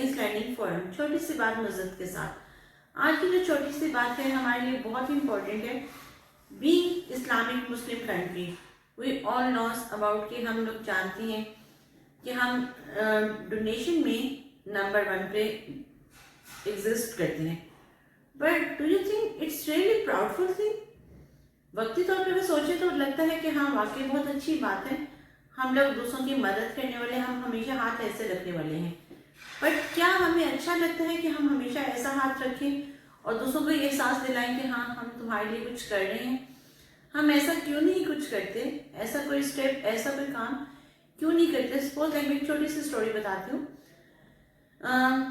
Elegance learning forum, چھوٹی سی بات مزت کے ساتھ. آج کی جو چھوٹی سی بات ہے ہمارے لیے بہت امپورٹنٹ ہے. Being Islamic Muslim country, we all knows about کہ ہم لوگ جانتے ہیں کہ ہم ڈونیشن میں نمبر 1 پہ ایگزسٹ کرتے ہیں. But do you think it's really proudful thing? وقتی طور پہ وہ سوچے تو لگتا ہے کہ ہاں واقعی بہت اچھی بات ہے. ہم لوگ دوسروں کی مدد کرنے والے، ہم ہمیشہ ہاتھ ایسے رکھنے والے ہیں. بٹ کیا ہمیں اچھا لگتا ہے کہ ہم ہمیشہ ایسا ہاتھ رکھیں اور دوسروں کو یہ احساس دلائیں کہ ہاں ہم تمہارے لیے کچھ کر رہے ہیں؟ ہم ایسا کیوں نہیں کچھ کرتے؟ ایسا کوئی اسٹیپ، ایسا کوئی کام کیوں نہیں کرتے؟ سپوز میں ایک چھوٹی سی اسٹوری بتاتی ہوں.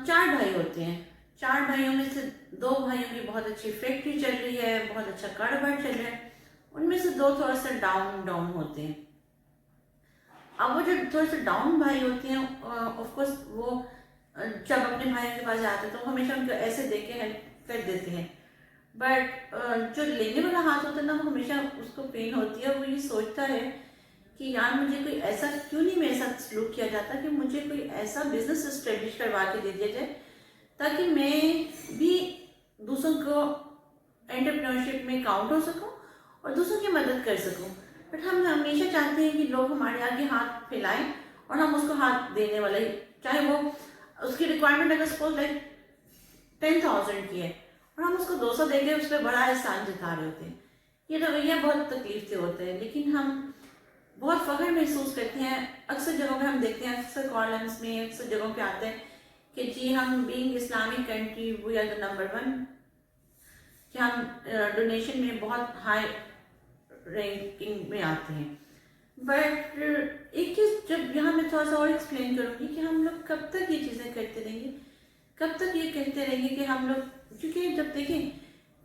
4 بھائی ہوتے ہیں. 4 بھائیوں میں سے 2 بھائیوں کی بہت اچھی فیکٹری چل رہی ہے، بہت اچھا کاروبار چل رہا ہے. ان میں سے 2 تھوڑا سا ڈاؤن ہوتے ہیں. اب وہ جو تھوڑے سے ڈاؤن بھائی ہوتے ہیں، آف کورس وہ جب اپنے بھائی کے پاس جاتے ہیں تو ہمیشہ ان کو ایسے دیکھ کے ہیلپ کر دیتے ہیں. بٹ جو لینے والا ہاتھ ہوتا ہے نا، وہ ہمیشہ اس کو پین ہوتی ہے. وہ یہ سوچتا ہے کہ یار مجھے کوئی ایسا کیوں نہیں میرے ساتھ سلوک کیا جاتا کہ مجھے کوئی ایسا بزنس اسٹیبلش کروا کے دے دیا جائے تاکہ میں بھی دوسروں کو انٹرپرینورشپ میں کاؤنٹ ہو سکوں اور دوسروں کی مدد کر سکوں. بٹ ہم ہمیشہ چاہتے ہیں کہ لوگ ہمارے آگے ہاتھ پھیلائیں اور ہم اس کو ہاتھ دینے والے، چاہے وہ اس کی ریکوائرمنٹ اگر سپوز لائک 10,000 کی ہے اور ہم اس کو 200 دے کے اس پہ بڑا احسان جتا رہے ہوتے ہیں. یہ رویہ بہت تکلیف سے ہوتے ہیں. لیکن ہم بہت فخر محسوس کرتے ہیں. اکثر جگہوں پہ ہم دیکھتے ہیں، اکثر کالمس میں، اکثر جگہوں پہ آتے ہیں کہ جی ہم being Islamic country we are the number 1، کہ ہم ڈونیشن میں بہت ہائی رینکنگ میں آتے ہیں. بٹ ایک چیز جب یہاں میں تھوڑا سا اور ایکسپلین کروں گی کہ ہم لوگ کب تک یہ چیزیں کرتے رہیں گے، کب تک یہ کہتے رہیں گے کہ ہم لوگ، کیونکہ جب دیکھیں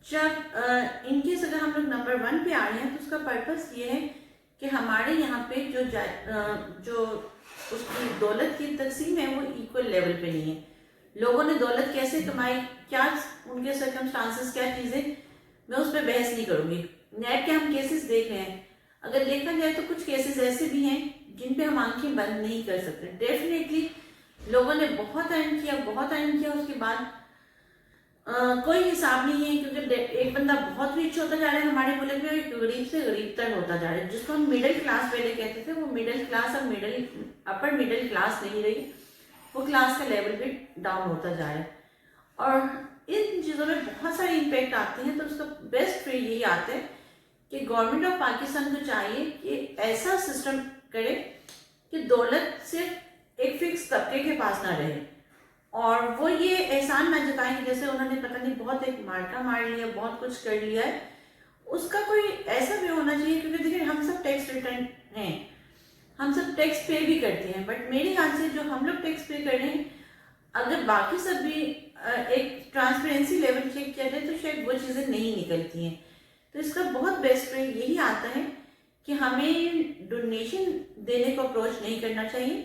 جب ان کیس اگر ہم لوگ نمبر 1 پہ آ رہے ہیں تو اس کا پرپس یہ ہے کہ ہمارے یہاں پہ جو اس کی دولت کی تقسیم ہے وہ ایکول لیول پہ نہیں ہے. لوگوں نے دولت کیسے کمائی، کیا ان کے سرکمسٹانسز، کیا چیزیں، میں اس پہ بحث نہیں کروں گی. نیٹ کے ہم کیسز دیکھ رہے ہیں. اگر دیکھا جائے تو کچھ کیسز ایسے بھی ہیں جن پہ ہم آنکھیں بند نہیں کر سکتے. ڈیفینیٹلی لوگوں نے بہت ارن کیا، اس کے بعد کوئی حساب نہیں ہے. کیونکہ ایک بندہ بہت ریچ ہوتا جا رہا ہے ہمارے ملک میں، ایک غریب سے غریب تر ہوتا جا رہا ہے. جس کو ہم مڈل کلاس پہلے کہتے تھے، وہ مڈل کلاس اب اپر مڈل کلاس نہیں رہی، وہ کلاس کا لیول بھی ڈاؤن ہوتا جا رہا ہے. اور ان چیزوں میں بہت سارے امپیکٹ آتے ہیں. تو اس کا بیسٹ وے یہی آتا ہے کہ گورنمنٹ آف پاکستان کو چاہیے کہ ایسا سسٹم کرے کہ دولت صرف ایک فکس طبقے کے پاس نہ رہے، اور وہ یہ احسان نہ جتائیں کہ جیسے انہوں نے پتہ نہیں بہت ایک مارکا مار لیا، بہت کچھ کر لیا ہے. اس کا کوئی ایسا بھی ہونا چاہیے. کیونکہ دیکھیں ہم سب ٹیکس ریٹرن ہیں، ہم سب ٹیکس پے بھی کرتے ہیں. بٹ میرے خیال سے جو ہم لوگ ٹیکس پے کر رہے ہیں، اگر باقی سب بھی ایک ٹرانسپیرنسی لیول چیک کیا جائے تو شاید وہ چیزیں نہیں نکلتی ہیں. تو اس کا بہت بیسٹ وے یہی آتا ہے کہ ہمیں ڈونیشن دینے کو اپروچ نہیں کرنا چاہیے.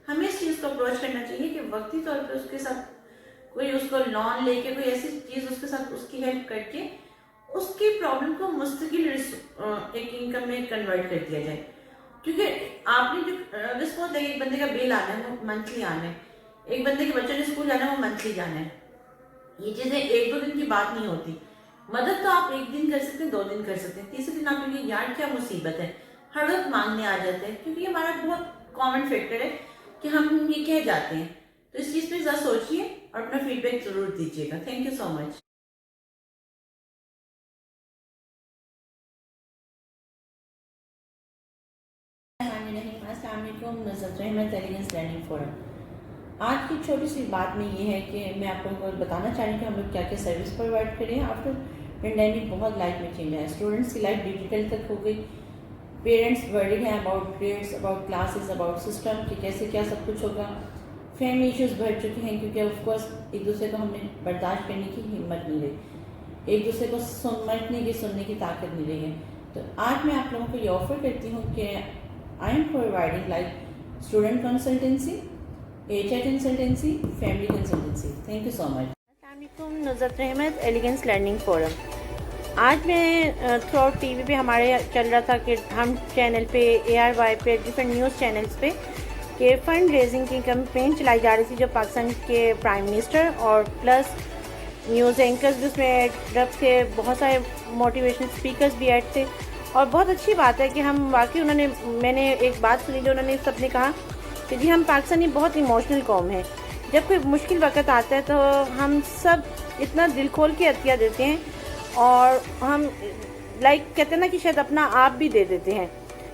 ہمیں اس چیز کو اپروچ کرنا چاہیے کہ وقتی طور پہ اس کے ساتھ کوئی اس کو لون لے کے، کوئی ایسی چیز اس کے ساتھ اس کی ہیلپ کر کے اس کی پرابلم کو مستقل ایک انکم میں کنورٹ کر دیا جائے. کیونکہ آپ نے جو سپوز ایک بندے کا بل آنا ہے وہ منتھلی آنا ہے، ایک بندے کے بچوں نے اسکول جانا ہے وہ منتھلی جانا ہے. یہ چیزیں 1-2 دن کی بات نہیں ہوتی. مدد تو آپ 1 دن کر سکتے ہیں، 2 دن کر سکتے ہیں، تیسرے دن آپ کو یار کیا مصیبت ہے، ہر وقت مانگنے آ جاتے ہیں. کیونکہ یہ ہمارا بہت کامن فیکٹر ہے کہ ہم یہ کہہ جاتے ہیں. تو اس چیز پہ ذرا سوچیے اور اپنا فیڈ بیک ضرور دیجیے گا. تھینک یو سو مچ. السلام علیکم، نظرت رحمت ایلیگنس لرننگ فورم. آج کی چھوٹی سی بات میں یہ ہے کہ میں آپ کو بتانا چاہ رہی ہوں کہ ہم لوگ کیا کیا سروس پرووائڈ کریں. آفٹر پینڈیمک بہت لائف میں چینج ہے. اسٹوڈنٹس کی لائف ڈیجیٹل تک ہو گئی. پیرنٹس ورڈڈ ہیں about grades, about classes, about system کہ کیسے کیا سب کچھ ہوگا. فیملی ایشوز بڑھ چکے ہیں کیونکہ آف کورس ایک دوسرے کو ہم نے برداشت کرنے کی ہمت نہیں رہی، ایک دوسرے کو سمجھنے کی، سننے کی طاقت نہیں رہی ہے. تو آج میں آپ لوگوں کو یہ آفر کرتی ہوں کہ I am providing like student consultancy, HR consultancy, family consultancy. Thank you so much. السلام علیکم، نظرت رحمت ایلیگنس لرننگ فورم. آج میں تھرو آؤٹ TV پہ ہمارے چل رہا تھا کہ ہم چینل پہ ARY پہ ڈفرینٹ نیوز چینلز پہ کہ فنڈ ریزنگ کی کمپین چلائی جا رہی تھی جو پاکستان کے پرائم منسٹر اور پلس نیوز اینکرز بھی اس میں ایڈ تھے, بہت سارے موٹیویشنل اسپیکرز بھی ایڈ تھے. اور بہت اچھی بات ہے کہ ہم واقعی میں نے ایک بات سنی جو انہوں نے سب نے کہا کہ جی ہم پاکستانی بہت ایموشنل قوم ہیں, جب کوئی مشکل وقت آتا ہے تو ہم سب اتنا دل کھول کے عطیہ دیتے ہیں اور ہم کہتے ہیں نا کہ شاید اپنا آپ بھی دے دیتے ہیں,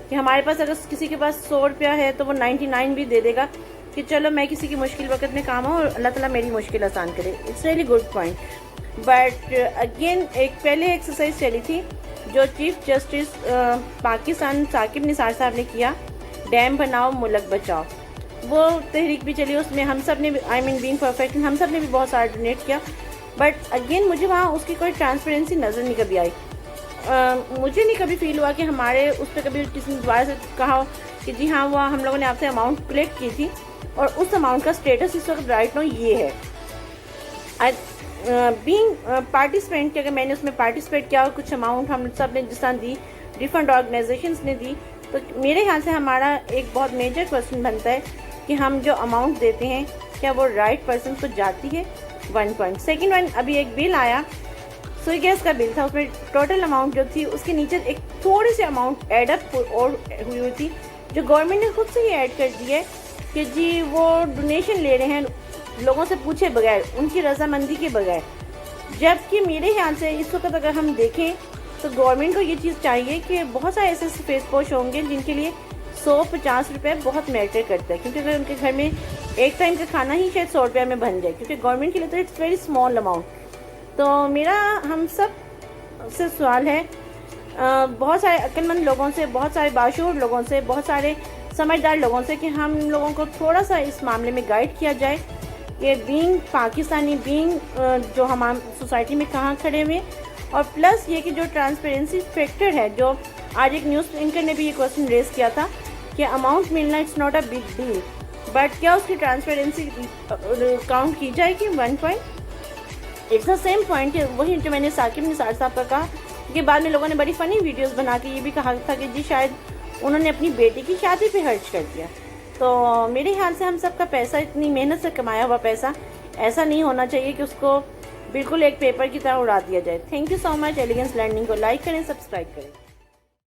کہ ہمارے پاس اگر کسی کے پاس 100 روپیہ ہے تو وہ 99 بھی دے دے گا کہ چلو میں کسی کی مشکل وقت میں کام ہوں اور اللہ تعالیٰ میری مشکل آسان کرے. It's really good point. But again پہلے ایکسرسائز چلی تھی جو چیف جسٹس پاکستان ثاقب نثار صاحب نے کیا, ڈیم بناؤ ملک بچاؤ, وہ تحریک بھی چلی, اس میں ہم سب نے بینگ پرفیکٹ ہم سب نے بھی بہت سارا ڈونیٹ کیا. بٹ اگین مجھے وہاں اس کی کوئی ٹرانسپیرنسی نظر نہیں کبھی آئی. مجھے نہیں کبھی فیل ہوا کہ ہمارے اس پہ کبھی کسی نے دوبارہ سے کہا ہو کہ جی ہاں وہ ہم لوگوں نے آپ سے اماؤنٹ کلیکٹ کی تھی اور اس اماؤنٹ کا اسٹیٹس اس وقت رائٹ نو یہ ہے. بینگ پارٹیسپینٹ کہ اگر میں نے اس میں پارٹیسپیٹ کیا اور کچھ اماؤنٹ ہم سب نے جس طرح دی, ڈفرینٹ آرگنائزیشنس نے دی, تو میرے خیال سے ہمارا ایک بہت میجر کوشچن بنتا ہے کہ ہم جو اماؤنٹ دیتے ہیں کیا وہ رائٹ پرسن کو جاتی ہے. 1 پوائنٹ. سیکنڈ ون, ابھی ایک بل آیا, سوئی گیس کا بل تھا, اس میں ٹوٹل اماؤنٹ جو تھی اس کے نیچے ایک تھوڑی سی اماؤنٹ ایڈ اپ اور ہوئی تھی جو گورنمنٹ نے خود سے ہی ایڈ کر دی ہے کہ جی وہ ڈونیشن لے رہے ہیں لوگوں سے پوچھے بغیر, ان کی رضامندی کے بغیر. جبکہ میرے خیال سے اس وقت اگر ہم دیکھیں تو گورنمنٹ کو یہ چیز چاہیے کہ بہت سارے ایسے فیس پوش ہوں گے جن کے لیے 150 روپے بہت میٹر کرتا ہے, کیونکہ اگر ان کے گھر میں ایک ٹائم کا کھانا ہی شاید 100 روپیہ میں بن جائے, کیونکہ گورنمنٹ کے لیے تو اٹس ویری اسمال اماؤنٹ. تو میرا ہم سب سے سوال ہے, بہت سارے عقل مند لوگوں سے, بہت سارے باشعور لوگوں سے, بہت سارے سمجھدار لوگوں سے کہ ہم لوگوں کو تھوڑا سا اس معاملے میں گائیڈ کیا جائے کہ بینگ پاکستانی, بینگ جو ہم سوسائٹی میں کہاں کھڑے ہوئے, اور پلس یہ کہ جو ٹرانسپیرنسی فیکٹر ہے, جو آج ایک نیوز اینکر نے بھی یہ کوشچن ریز کیا تھا کہ اماؤنٹ ملنا it's not a big deal, but کیا اس کی ٹرانسپیرنسی کاؤنٹ کی جائے گی. 1 point. It's the same point, وہی جو میں نے ثاقب نثار صاحب کا کہا کہ بعد میں لوگوں نے بڑی فنی ویڈیوز بنا کے یہ بھی کہا تھا کہ جی شاید انہوں نے اپنی بیٹی کی شادی پہ خرچ کر دیا. تو میرے خیال سے ہم سب کا پیسہ, اتنی محنت سے کمایا ہوا پیسہ, ایسا نہیں ہونا چاہیے کہ اس کو بالکل ایک پیپر کی طرح اڑا دیا جائے. Thank you so much. Elegance learning کو لائک کریں, سبسکرائب کریں.